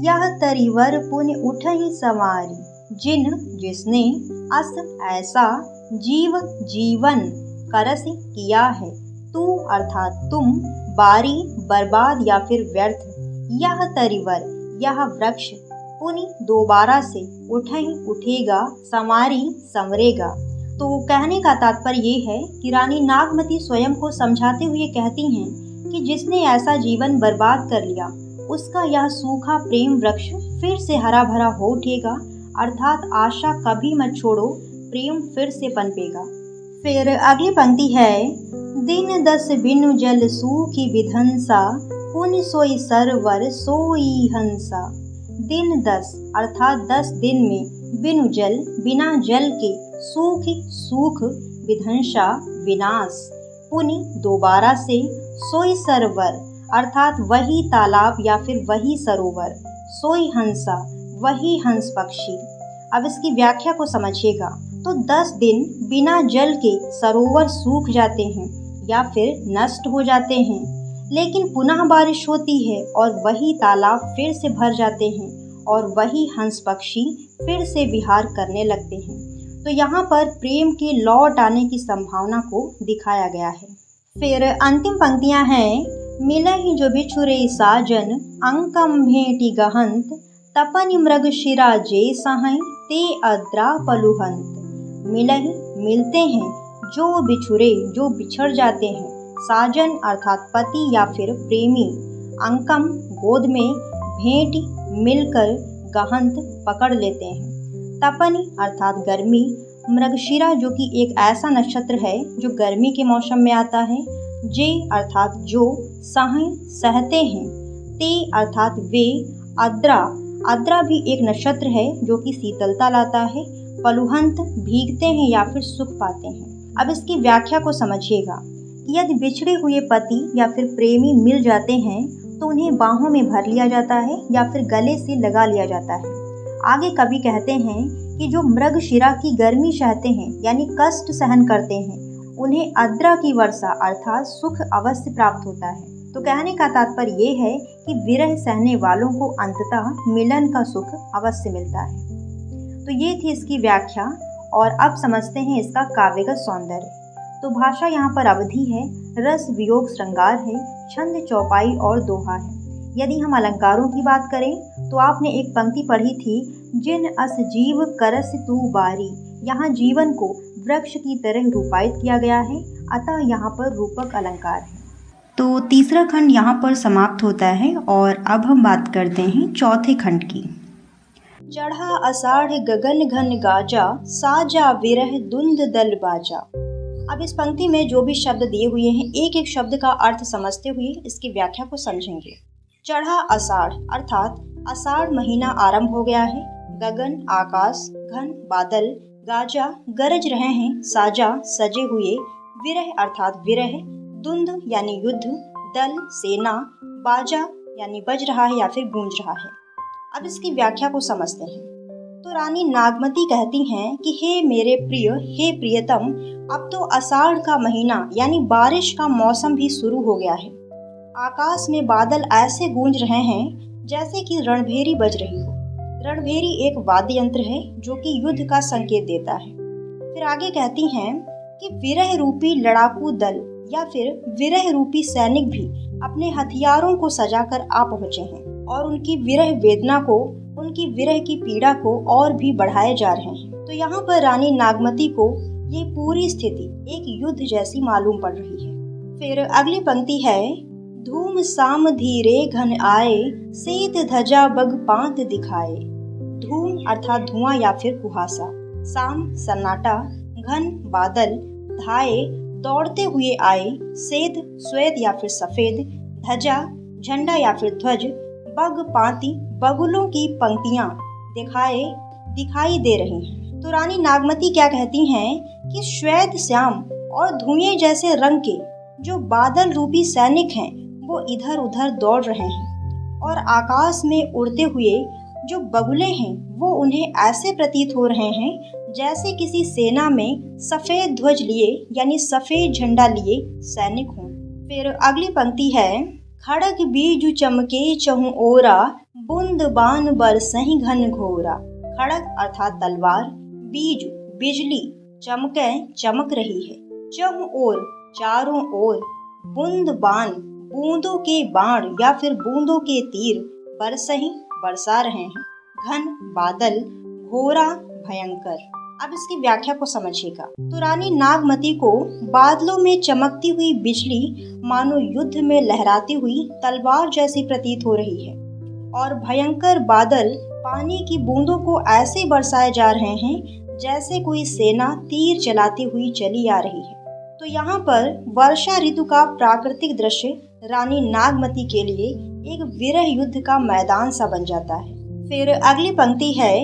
[SPEAKER 1] यह तरिवर पुन उठहि सवारी। जिन जिसने, अस ऐसा, जीव जीवन, करस किया है, तू अर्थात तुम, बारी बर्बाद या फिर व्यर्थ, यह तरिवर यह वृक्ष, पुनि दोबारा से, उठहि उठेगा, संवारी संवरेगा। तो कहने का तात्पर्य ये है कि रानी नागमती स्वयं को समझाते हुए कहती हैं कि जिसने ऐसा जीवन बर्बाद कर लिया उसका यह सूखा प्रेम वृक्ष फिर से हरा भरा हो उठेगा, अर्थात आशा कभी मत छोड़ो, प्रेम फिर से पनपेगा। फिर अगली पंक्ति है, दिन 10 बिनु जल सूखी विधंसा, पुनि सोई सरवर सोई हंसा। दिन 10 अर्थात 10 दिन में, बिनु जल बिना जल के, सूखी सूख, विधंसा विनाश, पुनि दोबारा से, सोई सरोवर अर्थात वही तालाब या फिर वही सरोवर, सोई हंसा वही हंस पक्षी। अब इसकी व्याख्या को समझिएगा। तो 10 दिन बिना जल के सरोवर सूख जाते हैं या फिर नष्ट हो जाते हैं, लेकिन पुनः बारिश होती है और वही तालाब फिर से भर जाते हैं और वही हंस पक्षी फिर से विहार करने लगते हैं। तो यहाँ पर प्रेम के लौट आने की संभावना को दिखाया गया है। फिर अंतिम पंक्तियाँ हैं, मिलहि जो बिछुरे साजन, अंकम भेंटी गहंत, तपनि मृग शिरा जे सहै, ते अद्रा पलुहंत। मिलहि मिलते हैं, जो बिछुरे जो बिछड़ जाते हैं, साजन अर्थात पति या फिर प्रेमी, अंकम गोद में, भेंटी मिलकर, गहंत पकड़ लेते हैं, तपनि अर्थात गर्मी, मृगशिरा जो कि एक ऐसा नक्षत्र है जो गर्मी के मौसम में आता है, जे अर्थात जो, सहै सहते हैं, ते अर्थात वे, अद्रा अद्रा भी एक नक्षत्र है जो कि शीतलता लाता है, पलुहंत भीगते हैं या फिर सुख पाते हैं। अब इसकी व्याख्या को समझिएगा कि यदि बिछड़े हुए पति या फिर प्रेमी मिल जाते हैं तो उन्हें बाहों में भर लिया जाता है या फिर गले से लगा लिया जाता है। आगे कवि कहते हैं कि जो मृगशिरा की गर्मी सहते हैं यानी कष्ट सहन करते हैं, उन्हें अद्रा की वर्षा अर्थात सुख अवश्य प्राप्त होता है। तो कहने का तात्पर्य ये है कि विरह सहने वालों को अंततः मिलन का सुख अवश्य मिलता है। तो ये थी इसकी व्याख्या और अब समझते हैं इसका काव्यगत सौंदर्य। तो भाषा यहाँ पर अवधि है, रस वियोग श्रृंगार है, छंद चौपाई और दोहा है। यदि हम अलंकारों की बात करें तो आपने एक पंक्ति पढ़ी थी, जिन अस जीव करस तू बारी। यहाँ जीवन को वृक्ष की तरह रूपायित किया गया है, अतः यहाँ पर रूपक अलंकार है। तो तीसरा खंड यहाँ पर समाप्त होता है और अब हम बात करते हैं चौथे खंड की। चढ़ा अषाढ़ गगन घन गाजा, साजा विरह दुंद दल बाजा। अब इस पंक्ति में जो भी शब्द दिए हुए हैं, एक एक शब्द का अर्थ समझते हुए इसकी व्याख्या को समझेंगे। चढ़ा अषाढ़ अर्थात आषाढ़ महीना आरंभ हो गया है, गगन आकाश, घन बादल, गाजा गरज रहे हैं, साजा सजे हुए, विरह अर्थात विरह, दुंद यानी युद्ध, दल सेना, बाजा यानी बज रहा है या फिर गूंज रहा है। अब इसकी व्याख्या को समझते हैं। तो रानी नागमती कहती हैं कि हे मेरे प्रिय, हे प्रियतम, अब तो आषाढ़ का महीना यानी बारिश का मौसम भी शुरू हो गया है। आकाश में बादल ऐसे गूंज रहे हैं जैसे कि रणभेरी बज रही हो। रणभेरी एक वाद्य यंत्र है जो कि युद्ध का संकेत देता है। फिर आगे कहती हैं कि विरह रूपी लड़ाकू दल या फिर विरह रूपी सैनिक भी अपने हथियारों को सजाकर आ पहुँचे हैं और उनकी विरह वेदना को, उनकी विरह की पीड़ा को और भी बढ़ाए जा रहे हैं। तो यहाँ पर रानी नागमती को ये पूरी स्थिति एक युद्ध जैसी मालूम पड़ रही है। फिर अगली पंक्ति है, धूम साम धीरे घन आए, सेत ध्वजा बग पांत दिखाए। धूम अर्थात धुआं या फिर कुहासा, साम सन्नाटा, घन बादल, धाए दौड़ते हुए आए, सेत श्वेत या फिर सफेद, ध्वजा झंडा या फिर ध्वज, बग पांति बगुलों की पंक्तियां दिखाई दे रही हैं। तो रानी नागमती क्या कहती हैं कि श्वेत श्याम और धुएं जैसे रंग के जो बादल रूपी सैनिक हैं वो इधर उधर दौड़ रहे हैं और आकाश में उड़ते हुए जो बगुले हैं वो उन्हें ऐसे प्रतीत हो रहे हैं जैसे किसी सेना में सफेद ध्वज लिए यानी सफेद झंडा लिए सैनिक हों। फिर अगली पंक्ति है, खड़ग बीजु चमके चहु ओरा, बूंद बान बरसहि घन घोरा। खड़ग अर्थात तलवार, बीज बिजली, चमके चमक रही है, चहु ओर चारों ओर, बूंद बान बूंदों के बाण या फिर बूंदों के तीर, बरसही बरसा रहे हैं, घन बादल, घोरा भयंकर। अब इसकी व्याख्या को समझिएगा। तो रानी नागमती को बादलों में चमकती हुई बिजली मानो युद्ध में लहराती हुई तलवार जैसी प्रतीत हो रही है और भयंकर बादल पानी की बूंदों को ऐसे बरसाए जा रहे हैं जैसे कोई सेना तीर चलाती हुई चली आ रही है। तो यहाँ पर वर्षा ऋतु का प्राकृतिक दृश्य रानी नागमती के लिए एक विरह युद्ध का मैदान सा बन जाता है। फिर अगली पंक्ति है,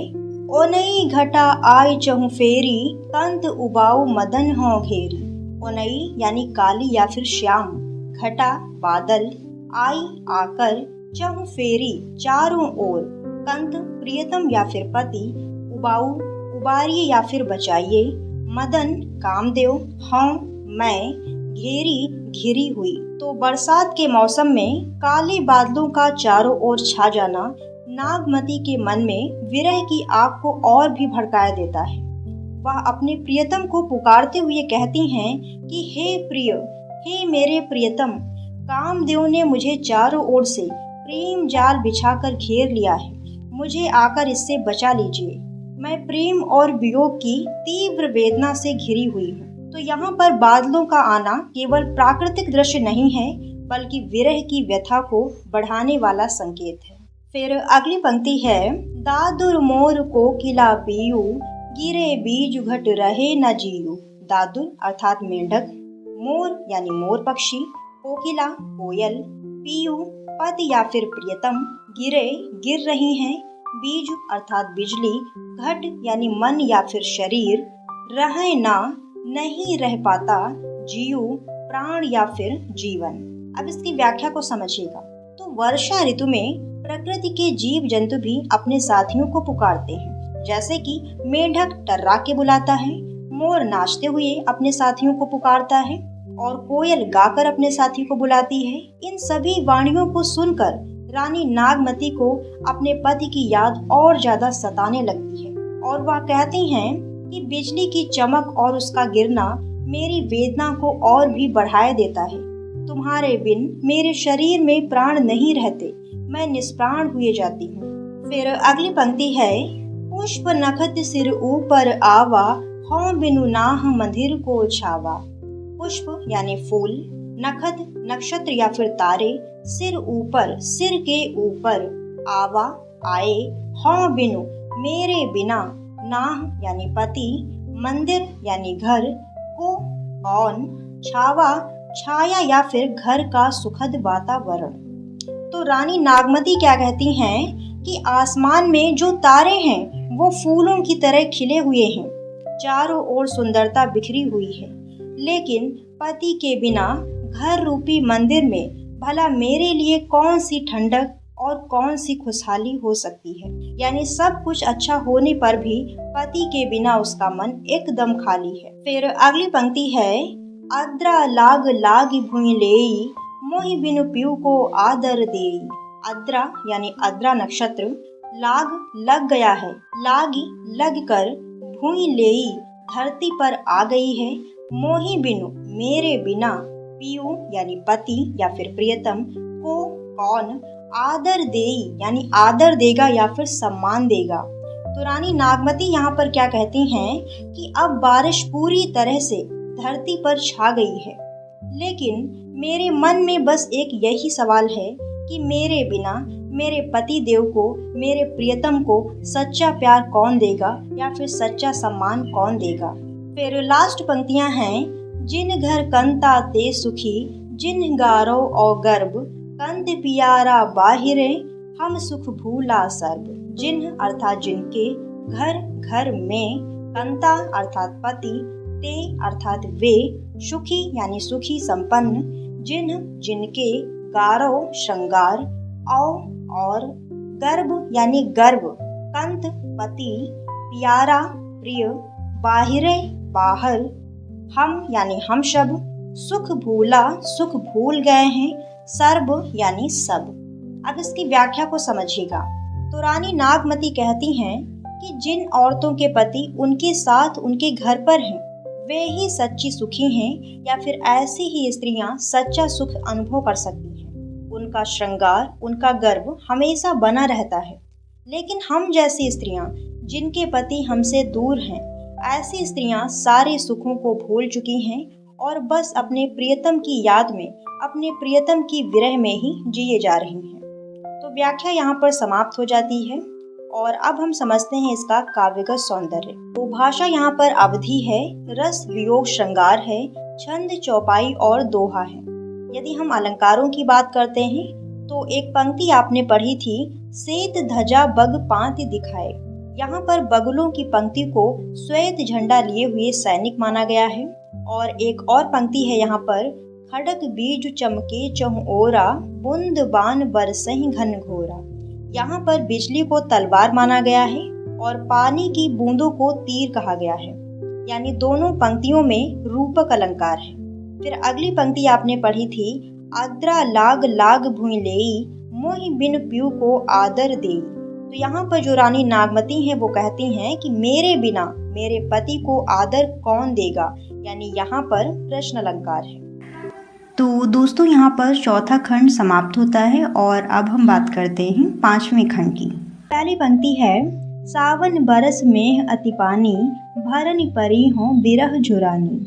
[SPEAKER 1] ओनई घटा आय चहु फेरी, तंत उबाऊ मदन हो घेरी। ओनई यानी काली या फिर श्याम, घटा बादल, आई आकर, चहु फेरी चारों ओर, कंत प्रियतम या फिर पति, उबाऊ उबारिए या फिर बचाइए, मदन कामदेव, हों मैं, घेरी घिरी हुई। तो बरसात के मौसम में काले बादलों का चारों ओर छा जाना नागमती के मन में विरह की आग को और भी भड़काया देता है। वह अपने प्रियतम को पुकारते हुए कहती हैं कि हे प्रिय, हे मेरे प्रियतम, कामदेव ने मुझे चारों ओर से प्रेम जाल बिछाकर घेर लिया है, मुझे आकर इससे बचा लीजिए, मैं प्रेम और वियोग की तीव्र वेदना से घिरी हुई हूँ। तो यहाँ पर बादलों का आना केवल प्राकृतिक दृश्य नहीं है बल्कि विरह की व्यथा को बढ़ाने वाला संकेत है। फिर अगली पंक्ति है, दादुर मोर कोकिला पीयू, गिरे बीज घट रहे न जीयू। दादुर अर्थात मेंढक, मोर यानी मोर पक्षी, कोकिला कोयल, पीयू पति या फिर प्रियतम, गिरे गिर रही हैं, बीज अर्थात बिजली, घट यानी मन या फिर शरीर, रहे ना नहीं रह पाता, जीव प्राण या फिर जीवन। अब इसकी व्याख्या को समझिएगा। तो वर्षा ऋतु में प्रकृति के जीव जंतु भी अपने साथियों को पुकारते हैं, जैसे कि मेंढक टर्रा के बुलाता है, मोर नाचते हुए अपने साथियों को पुकारता है और कोयल गाकर अपने साथी को बुलाती है। इन सभी वाणियों को सुनकर रानी नागमती को अपने पति की याद और ज्यादा सताने लगती है और वह कहती हैं कि बिजली की चमक और उसका गिरना मेरी वेदना को और भी बढ़ाए देता है। तुम्हारे बिन मेरे शरीर में प्राण नहीं रहते, मैं निष्प्राण हुए जाती हूँ। फिर अगली पंक्ति है, पुष्प नखत सिर ऊपर आवा, हों बिनु नाह मंदिर को छावा। पुष्प यानी फूल, नखत नक्षत्र या फिर तारे, सिर ऊपर सिर के ऊपर, आवा आए, हों बिनु मेरे बिना, नाह यानी पति, मंदिर यानी घर, को कौन, छावा छाया या फिर घर का सुखद वातावरण। तो रानी नागमती क्या कहती हैं कि आसमान में जो तारे हैं वो फूलों की तरह खिले हुए हैं, चारों ओर सुंदरता बिखरी हुई है, लेकिन पति के बिना घर रूपी मंदिर में भला मेरे लिए कौन सी ठंडक और कौन सी खुशहाली हो सकती है। यानी सब कुछ अच्छा होने पर भी पति के बिना उसका मन एकदम खाली है। फिर अगली पंक्ति है, अद्रा लाग लाग भुई लेई, मोहि बिनु पियु को आदर देई। अद्रा यानी अद्रा नक्षत्र, लाग लग गया है, लागी लग कर, भुई लेई धरती पर आ गई है, मोहि बिनु मेरे बिना, पियु यानी पति या फिर प्रियतम, को कौन, आदर देई यानी आदर देगा या फिर सम्मान देगा। तो रानी नागमती यहाँ पर क्या कहती हैं कि अब बारिश पूरी तरह से धरती पर छा गई है, लेकिन मेरे मन में बस एक यही सवाल है कि मेरे बिना मेरे पति देव को, मेरे प्रियतम को सच्चा प्यार कौन देगा या फिर सच्चा सम्मान कौन देगा। फिर लास्ट पंक्तियां हैं, जिन घर कंता ते सुखी, जिन गारो और गर्भ, कंत पियारा बाहिरे, हम सुख भूला सर्ब। जिन अर्थात जिनके, घर घर में, कंता अर्थात पति, ते अर्थात वे, सुखी यानी सुखी संपन्न, जिन जिनके, गारो श्रृंगार, और गर्भ यानी गर्भ, कंत पति, प्यारा प्रिय, बाहिरे बाहर, हम यानी हम सब, सुख भूला सुख भूल गए हैं, सर्ब यानी सब। अब इसकी व्याख्या को समझिएगा। तो रानी नागमती कहती हैं कि जिन औरतों के पति उनके साथ उनके घर पर हैं, वे ही सच्ची सुखी हैं या फिर ऐसी ही स्त्रियां सच्चा सुख अनुभव कर सकती हैं। उनका श्रृंगार, उनका गर्व हमेशा बना रहता है। लेकिन हम जैसी स्त्रियां जिनके पति हमसे दूर हैं, ऐसी स्त्रियां सारे सुखों को भूल चुकी हैं और बस अपने प्रियतम की याद में, अपने प्रियतम की विरह में ही जिए जा रही हैं। तो व्याख्या यहाँ पर समाप्त हो जाती है और अब हम समझते हैं इसका काव्यगत सौंदर्य। तो भाषा यहाँ पर अवधि है, रस वियोग श्रृंगार है, छंद चौपाई और दोहा है। यदि हम अलंकारों की बात करते हैं तो एक पंक्ति आपने पढ़ी थी, श्वेत ध्वजा बग पांति दिखाए। यहाँ पर बगुलों की पंक्ति को श्वेत झंडा लिए हुए सैनिक माना गया है। और एक और पंक्ति है यहाँ पर, खड़ग बीज चमके चहुँ ओरा, बूंद बान बरसहि घन घोरा। यहाँ पर बिजली को तलवार माना गया है और पानी की बूंदों को तीर कहा गया है, यानी दोनों पंक्तियों में रूपक अलंकार है। फिर अगली पंक्ति आपने पढ़ी थी, आद्रा लाग लाग भुइ लेई, मोहि बिन प्यू को आदर देई। तो यहाँ पर जो रानी नागमती हैं वो कहती हैं कि मेरे बिना मेरे पति को आदर कौन देगा, यानी यहाँ पर प्रश्न अलंकार है। तो दोस्तों यहाँ पर चौथा खंड समाप्त होता है और अब हम बात करते हैं पांचवें खंड की। पहली पंक्ति है, सावन बरस मेह अति पानी, भरन परी हो बिरह झुरानी।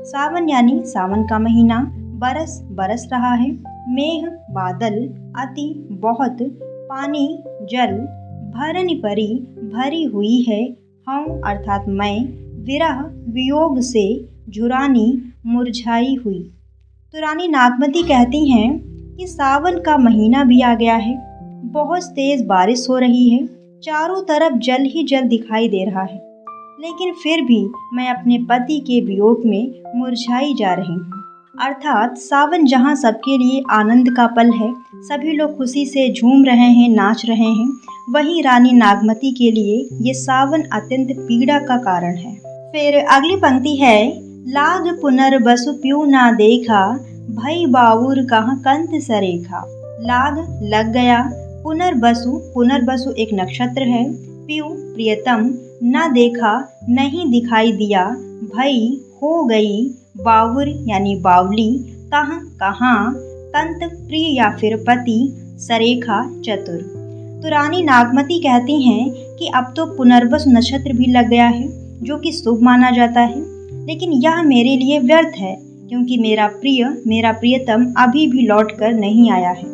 [SPEAKER 1] सावन यानी सावन का महीना, बरस बरस रहा है, मेघ बादल, अति बहुत, पानी जल, भरन परी भरी हुई है, हम अर्थात मैं, विरह वियोग से, झुरानी मुरझाई हुई। तो रानी नागमती कहती हैं कि सावन का महीना भी आ गया है, बहुत तेज बारिश हो रही है, चारों तरफ जल ही जल दिखाई दे रहा है, लेकिन फिर भी मैं अपने पति के वियोग में मुरझाई जा रही हूँ। अर्थात सावन जहाँ सबके लिए आनंद का पल है, सभी लोग खुशी से झूम रहे हैं, नाच रहे हैं, वहीं रानी नागमती के लिए ये सावन अत्यंत पीड़ा का कारण है। फिर अगली पंक्ति है, लाग पुनर्बसु प्यू ना देखा, भई बाउर कहाँ कंत सरेखा। लाग लग गया, पुनर्बसु, पुनर्बसु एक नक्षत्र है, प्यू प्रियतम, न देखा नहीं दिखाई दिया, भई हो गई, बाउर यानी बावली, कहाँ कहाँ, कंत प्रिय या फिर पति, सरेखा चतुर। तो रानी नागमती कहती हैं कि अब तो पुनर्वसु नक्षत्र भी लग गया है जो कि शुभ माना जाता है, लेकिन यह मेरे लिए व्यर्थ है क्योंकि मेरा प्रिय, मेरा प्रियतम अभी भी लौट कर नहीं आया है।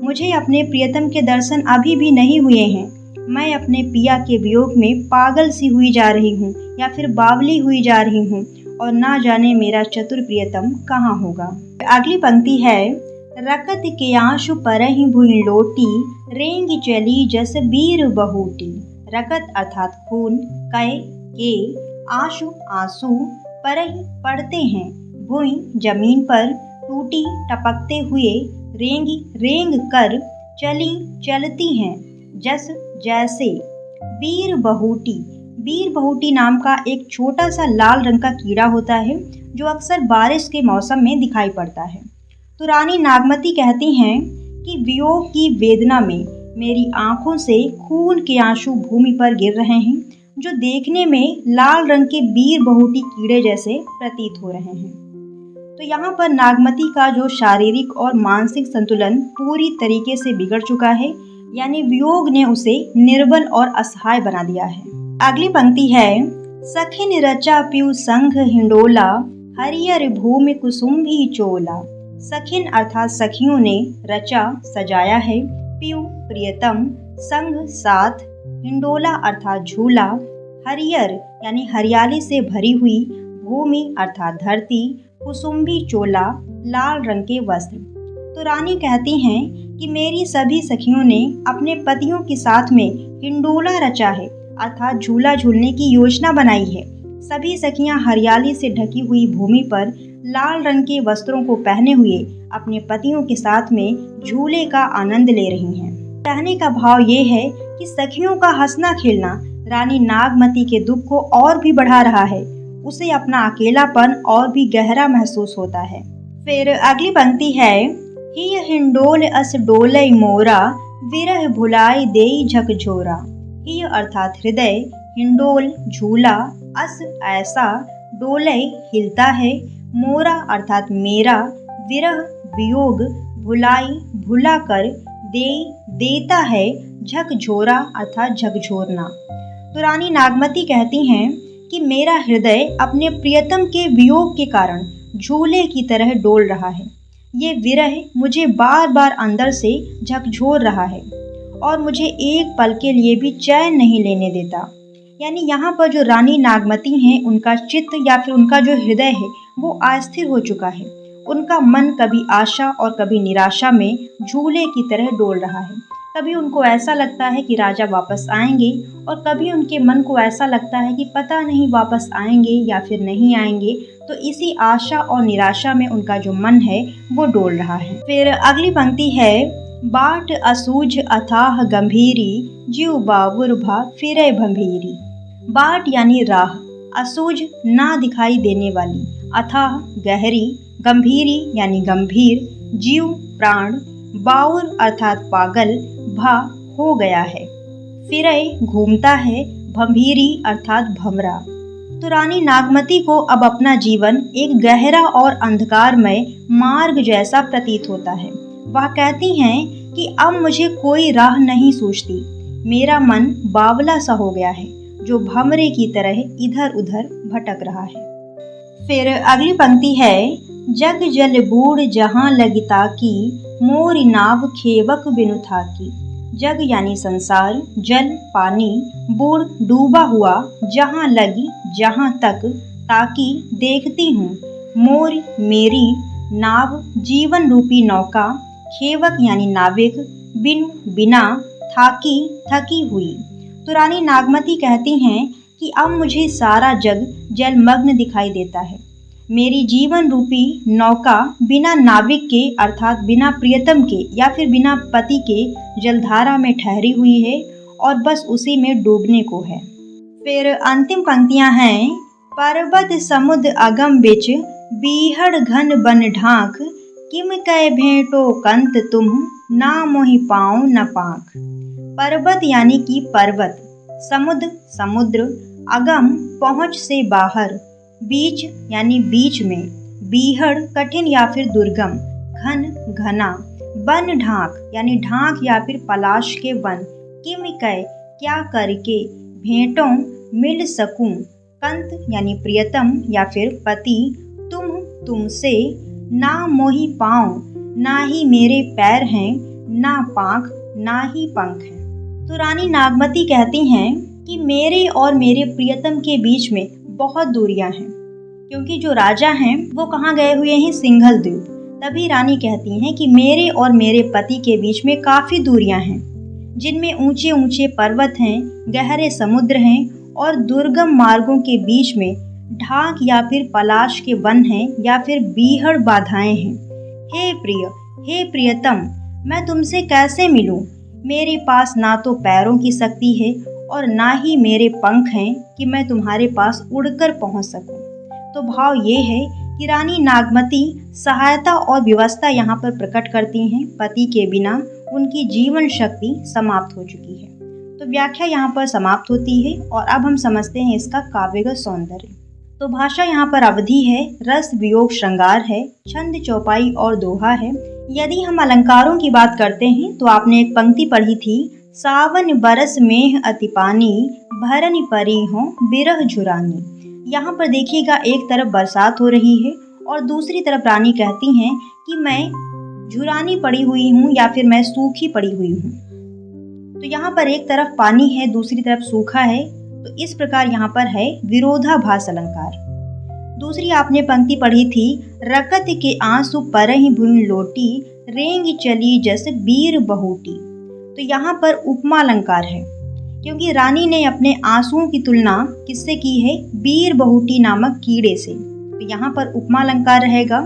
[SPEAKER 1] मुझे अपने प्रियतम के दर्शन अभी भी नहीं हुए हैं। मैं अपने पिया के वियोग में पागल सी हुई जा रही हूँ या फिर बावली हुई जा रही हूँ और ना जाने मेरा चतुर प्रियतम कहाँ होगा। अगली पंक्ति है, रकत के आंसू परहि भुइ लोटी, रेंग चली जस बीर बहूटी। रकत अर्थात खून, कै के, आंसू आंसू, परहि पड़ते हैं, भुइ जमीन पर, टूटी टपकते हुए, रेंगी रेंग कर, चली चलती हैं, जस जैसे। बीर बहूटी, बीर बहूटी नाम का एक छोटा सा लाल रंग का कीड़ा होता है जो अक्सर बारिश के मौसम में दिखाई पड़ता है। तो रानी नागमती कहती हैं कि वियोग की वेदना में मेरी आंखों से खून के आंसू भूमि पर गिर रहे हैं जो देखने में लाल रंग के बीर बहूटी कीड़े जैसे प्रतीत हो रहे हैं। तो यहाँ पर नागमती का जो शारीरिक और मानसिक संतुलन पूरी तरीके से बिगड़ चुका है, यानी वियोग ने उसे निर्बल और असहाय बना दिया है। अगली पंक्ति है, सखिन रचा पीयू संघ हिंडोला, हरियर भूमि कुसुम्भी चोला। सखिन अर्थात सखियों ने, रचा सजाया है, पीयू प्रियतम, संग साथ, हिंडोला अर्थात झूला, हरियर यानी हरियाली से भरी हुई, भूमि अर्थात धरती, कुसुम्भी चोला लाल रंग के वस्त्र। तो रानी कहती हैं कि मेरी सभी सखियों ने अपने पतियों के साथ में हिंडोला रचा है अर्थात झूला झूलने की योजना बनाई है। सभी सखियां हरियाली से ढकी हुई भूमि पर लाल रंग के वस्त्रों को पहने हुए अपने पतियों के साथ में झूले का आनंद ले रही हैं। कहने का भाव ये है कि सखियों का हंसना खेलना रानी नागमती के दुख को और भी बढ़ा रहा है। उसे अपना अकेलापन और भी गहरा महसूस होता है। फिर अगली पंक्ति है, हिय हिंडोल अस डोलय मोरा, विरह भुलाई देई झकझोरा। हिय अर्थात हृदय, हिंडोल झूला, अस ऐसा, डोलय हिलता है, मोरा अर्थात मेरा, विरह वियोग, भुलाई भुला कर, देई देता है, झकझोरा अर्थात झकझोरना। तो रानी नागमती कहती हैं कि मेरा हृदय अपने प्रियतम के वियोग के कारण झूले की तरह डोल रहा है। ये विरह मुझे बार बार अंदर से झकझोर रहा है और मुझे एक पल के लिए भी चैन नहीं लेने देता। यानी यहाँ पर जो रानी नागमती हैं, उनका चित्त या फिर उनका जो हृदय है वो अस्थिर हो चुका है। उनका मन कभी आशा और कभी निराशा में झूले की तरह डोल रहा है। कभी उनको ऐसा लगता है कि राजा वापस आएंगे और कभी उनके मन को ऐसा लगता है कि पता नहीं वापस आएंगे या फिर नहीं आएंगे। तो इसी आशा और निराशा में उनका जो मन है वो डोल रहा है। फिर अगली पंक्ति है, बाट असूझ अथाह गंभीरी, जीव बाबुर भा फिरे भंभीरी। बाट यानी राह, असूझ ना दिखाई देने वाली, अथाह गहरी, गंभीरी यानी गंभीर, जीव प्राण, बाउर अर्थात पागल, भा हो गया है, फिरे घूमता है, भंभीरी अर्थात भंवरा। तो रानी नागमती को अब अपना जीवन एक गहरा और अंधकारमय मार्ग जैसा प्रतीत होता है। वह कहती हैं कि अब मुझे कोई राह नहीं सूझती, मेरा मन बावला सा हो गया है जो भंवरे की तरह इधर उधर भटक रहा है। फिर अगली पंक्ति है, जग जल बूढ़ जहाँ लगिता की, मोरी नाव खेवक बिनु थाकी। जग यानी संसार, जल पानी, बूढ़ डूबा हुआ, जहाँ लगी जहाँ तक, ताकि देखती हूँ, मोर मेरी, नाव जीवन रूपी नौका, खेवक यानी नाविक, बिनु बिना, थाकी थकी हुई। तो रानी नागमती कहती हैं कि अब मुझे सारा जग जलमग्न दिखाई देता है। मेरी जीवन रूपी नौका बिना नाविक के अर्थात बिना प्रियतम के या फिर बिना पति के जलधारा में ठहरी हुई है और बस उसी में डूबने को है। फिर अंतिम पंक्तियां हैं, पर्वत समुद्र अगम बिच, बीहड़ घन बन ढाक, किम कै भेंटो कंत तुम, ना मोहि पाऊं न पाक। पर्वत यानी कि पर्वत, समुद्र समुद्र, अगम पहुँच से बाहर, बीच यानी बीच में, बीहड़ कठिन या फिर दुर्गम, घन घना, वन ढाक यानी ढाक या फिर पलाश के वन, किम कै क्या करके, भेंटों मिल सकूं, कंत यानी प्रियतम या फिर पति, तुम तुमसे, ना मोहि पाँव ना ही मेरे पैर हैं, ना पाँख ना ही पंख हैं। तो रानी नागमती कहती हैं कि मेरे और मेरे प्रियतम के बीच में बहुत दूरियां हैं, क्योंकि जो राजा हैं वो कहाँ गए हुए हैं, सिंघल द्वीप। तभी रानी कहती हैं कि मेरे और मेरे पति के बीच में काफ़ी दूरियां हैं, जिनमें ऊंचे ऊंचे पर्वत हैं, गहरे समुद्र हैं और दुर्गम मार्गों के बीच में ढाक या फिर पलाश के वन हैं या फिर बीहड़ बाधाएं हैं। हे प्रिय, हे प्रियतम, मैं तुमसे कैसे मिलूं? मेरे पास ना तो पैरों की शक्ति है और ना ही मेरे पंख हैं कि मैं तुम्हारे पास उड़कर पहुंच सकूं। तो भाव ये है कि रानी नागमती सहायता और व्यवस्था यहाँ पर प्रकट करती हैं। पति के बिना उनकी जीवन शक्ति समाप्त हो चुकी है। तो व्याख्या यहाँ पर समाप्त होती है और अब हम समझते हैं इसका काव्यगत सौंदर्य। तो भाषा यहाँ पर अवधि है, रस वियोग श्रृंगार है, छंद चौपाई और दोहा है। यदि हम अलंकारों की बात करते हैं तो आपने एक पंक्ति पढ़ी थी, सावन बरस मेह अति पानी, भरन परी हो बिरह झुरानी। यहाँ पर देखिएगा, एक तरफ बरसात हो रही है और दूसरी तरफ रानी कहती हैं कि मैं झुरानी पड़ी हुई हूँ या फिर मैं सूखी पड़ी हुई हूँ। तो यहाँ पर एक तरफ पानी है, दूसरी तरफ सूखा है, तो इस प्रकार यहाँ पर है विरोधाभास अलंकार। दूसरी आपने पंक्ति पढ़ी थी, रकत के आंसू परहि भुन लोटी, रेंग चली जस बीर बहूटी। तो यहाँ पर उपमा अलंकार है, क्योंकि रानी ने अपने आंसुओं की तुलना किससे की है, बीर बहूटी नामक कीड़े से। तो यहाँ पर उपमा अलंकार रहेगा।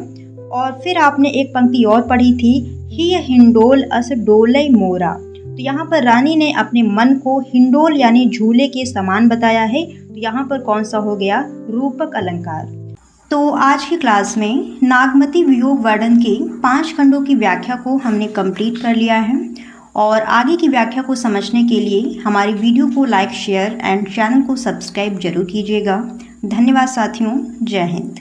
[SPEAKER 1] और फिर आपने एक पंक्ति और पढ़ी थी, हिय हिंडोल अस डोलय मोरा। तो यहाँ पर रानी ने अपने मन को हिंडोल यानी झूले के समान बताया है। तो यहाँ पर कौन सा हो गया, रूपक अलंकार। तो आज की क्लास में नागमती वियोग वर्णन के 5 खंडों की व्याख्या को हमने कंप्लीट कर लिया है। और आगे की व्याख्या को समझने के लिए हमारी वीडियो को लाइक, शेयर एंड चैनल को सब्सक्राइब जरूर कीजिएगा। धन्यवाद साथियों, जय हिंद।